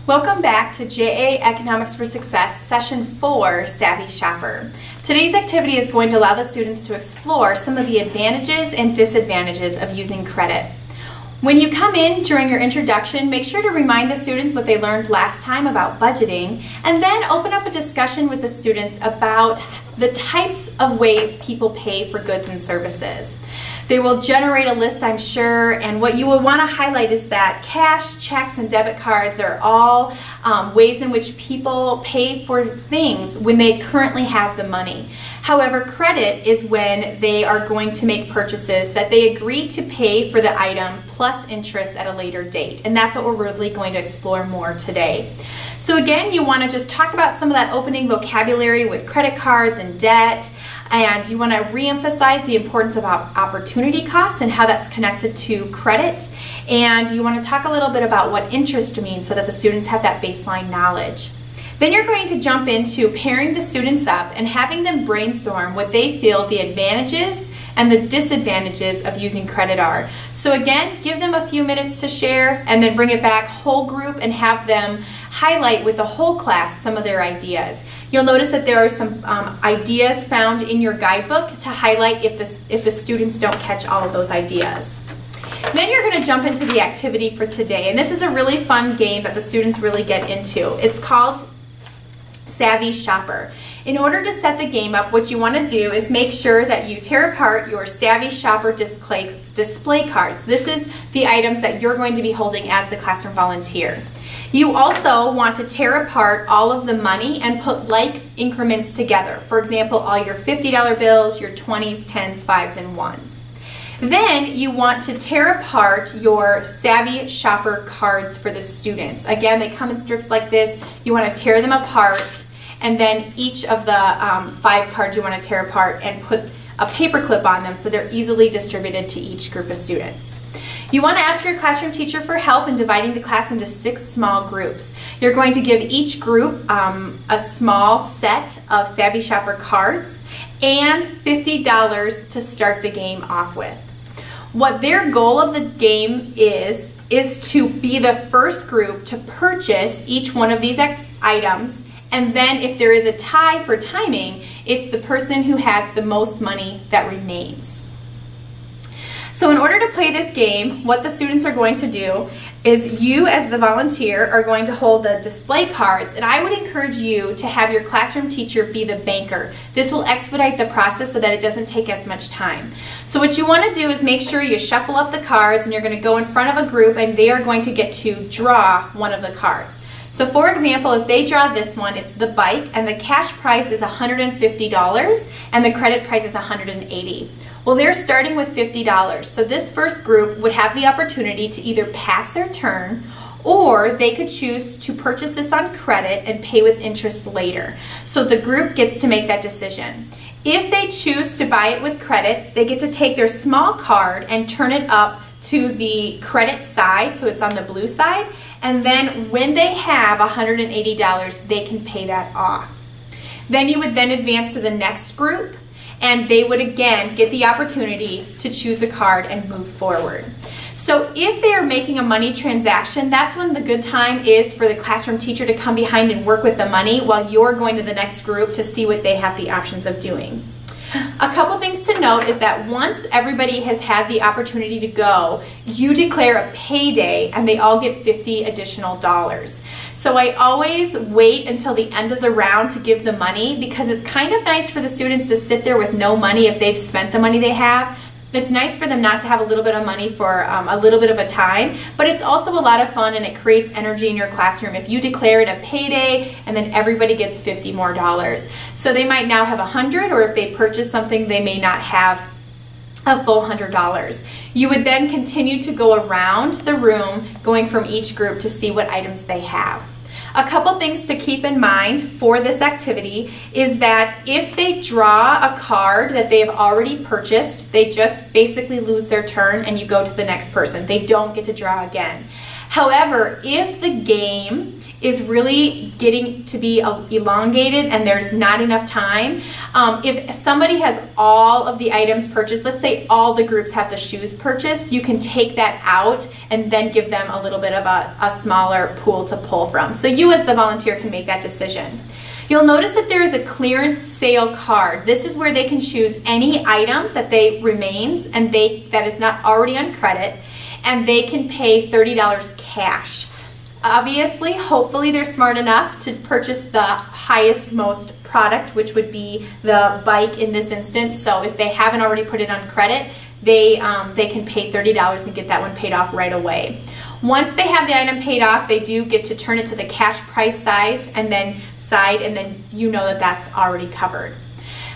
Welcome back to JA Economics for Success, Session 4, Savvy Shopper. Today's activity is going to allow the students to explore some of the advantages and disadvantages of using credit. When you come in during your introduction, make sure to remind the students what they learned last time about budgeting, and then open up a discussion with the students about the types of ways people pay for goods and services. They will generate a list, I'm sure, and what you will want to highlight is that cash, checks, and debit cards are all ways in which people pay for things when they currently have the money. However, credit is when they are going to make purchases that they agree to pay for the item plus interest at a later date, and that's what we're really going to explore more today. So again, you want to just talk about some of that opening vocabulary with credit cards and debt, and you want to re-emphasize the importance of opportunity costs and how that's connected to credit, and you want to talk a little bit about what interest means so that the students have that baseline knowledge. Then you're going to jump into pairing the students up and having them brainstorm what they feel the advantages and the disadvantages of using credit are. So again, give them a few minutes to share and then bring it back whole group and have them highlight with the whole class some of their ideas. You'll notice that there are some ideas found in your guidebook to highlight if the students don't catch all of those ideas. Then you're going to jump into the activity for today, and this is a really fun game that the students really get into. It's called Savvy Shopper. In order to set the game up, what you want to do is make sure that you tear apart your Savvy Shopper display cards. This is the items that you're going to be holding as the classroom volunteer. You also want to tear apart all of the money and put like increments together. For example, all your $50 bills, your 20s, 10s, 5s, and 1s. Then you want to tear apart your Savvy Shopper cards for the students. Again, they come in strips like this. You want to tear them apart, and then each of the 5 cards you want to tear apart and put a paper clip on them so they're easily distributed to each group of students. You want to ask your classroom teacher for help in dividing the class into 6 small groups. You're going to give each group a small set of Savvy Shopper cards and $50 to start the game off with. What their goal of the game is to be the first group to purchase each one of these items, and then if there is a tie for timing, it's the person who has the most money that remains. So in order to play this game, what the students are going to do is you as the volunteer are going to hold the display cards, and I would encourage you to have your classroom teacher be the banker. This will expedite the process so that it doesn't take as much time. So what you want to do is make sure you shuffle up the cards, and you're going to go in front of a group and they are going to get to draw one of the cards. So for example, if they draw this one, it's the bike, and the cash price is $150 and the credit price is $180. Well, they're starting with $50, so this first group would have the opportunity to either pass their turn, or they could choose to purchase this on credit and pay with interest later. So the group gets to make that decision. If they choose to buy it with credit, they get to take their small card and turn it up to the credit side, so it's on the blue side, and then when they have $180, they can pay that off. Then you would then advance to the next group, and they would again get the opportunity to choose a card and move forward. So if they are making a money transaction, that's when the good time is for the classroom teacher to come behind and work with the money while you're going to the next group to see what they have the options of doing. A couple things to note is that once everybody has had the opportunity to go, you declare a payday and they all get $50 additional. So I always wait until the end of the round to give the money, because it's kind of nice for the students to sit there with no money if they've spent the money they have. It's nice for them not to have a little bit of money for a little bit of a time, but it's also a lot of fun and it creates energy in your classroom if you declare it a payday and then everybody gets $50 more. So they might now have $100, or if they purchase something, they may not have a full $100. You would then continue to go around the room, going from each group to see what items they have. A couple things to keep in mind for this activity is that if they draw a card that they have already purchased, they just basically lose their turn and you go to the next person. They don't get to draw again. However, if the game is really getting to be elongated and there's not enough time, if somebody has all of the items purchased, let's say all the groups have the shoes purchased, you can take that out and then give them a little bit of a smaller pool to pull from. So you as the volunteer can make that decision. You'll notice that there is a clearance sale card. This is where they can choose any item that remains and that is not already on credit, and they can pay $30 cash. Obviously, hopefully they're smart enough to purchase the highest most product, which would be the bike in this instance. So if they haven't already put it on credit, they can pay $30 and get that one paid off right away. Once they have the item paid off, they do get to turn it to the cash price size and then you know that that's already covered.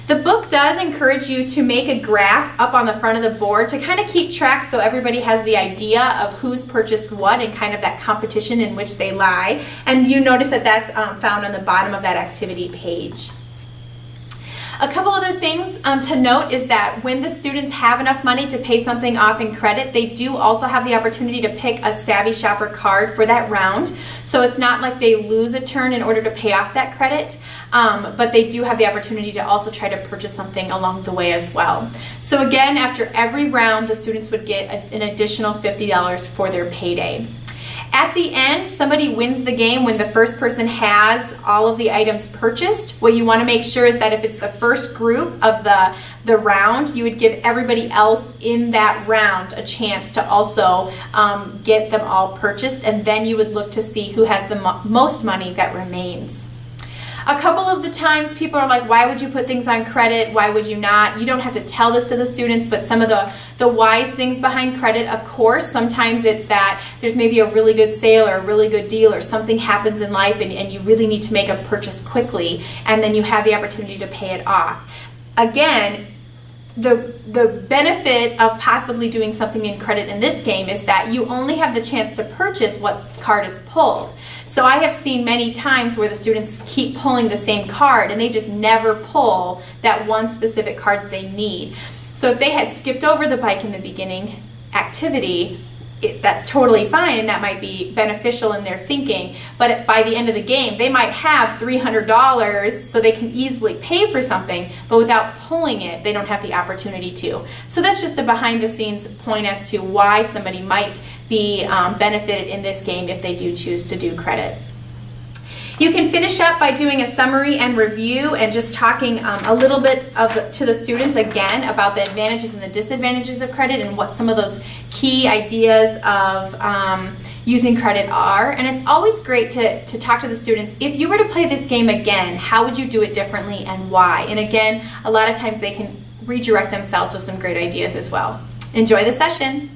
The book does encourage you to make a graph up on the front of the board to kind of keep track so everybody has the idea of who's purchased what and kind of that competition in which they lie. And you notice that that's found on the bottom of that activity page. A couple other things to note is that when the students have enough money to pay something off in credit, they do also have the opportunity to pick a Savvy Shopper card for that round. So it's not like they lose a turn in order to pay off that credit, but they do have the opportunity to also try to purchase something along the way as well. So again, after every round, the students would get an additional $50 for their payday. At the end, somebody wins the game when the first person has all of the items purchased. What you want to make sure is that if it's the first group of the round, you would give everybody else in that round a chance to also get them all purchased, and then you would look to see who has the most money that remains. A couple of the times people are like, why would you put things on credit? Why would you not? You don't have to tell this to the students, but some of the wise things behind credit, of course, sometimes it's that there's maybe a really good sale or a really good deal or something happens in life and you really need to make a purchase quickly, and then you have the opportunity to pay it off. Again, the benefit of possibly doing something in credit in this game is that you only have the chance to purchase what card is pulled. So I have seen many times where the students keep pulling the same card and they just never pull that one specific card that they need. So if they had skipped over the bike in the beginning activity, that's totally fine and that might be beneficial in their thinking, but by the end of the game they might have $300 so they can easily pay for something, but without pulling it they don't have the opportunity to. So that's just a behind the scenes point as to why somebody might be benefited in this game if they do choose to do credit. You can finish up by doing a summary and review and just talking a little bit to the students again about the advantages and the disadvantages of credit and what some of those key ideas of using credit are. And it's always great to talk to the students. If you were to play this game again, how would you do it differently and why? And again, a lot of times they can redirect themselves with some great ideas as well. Enjoy the session.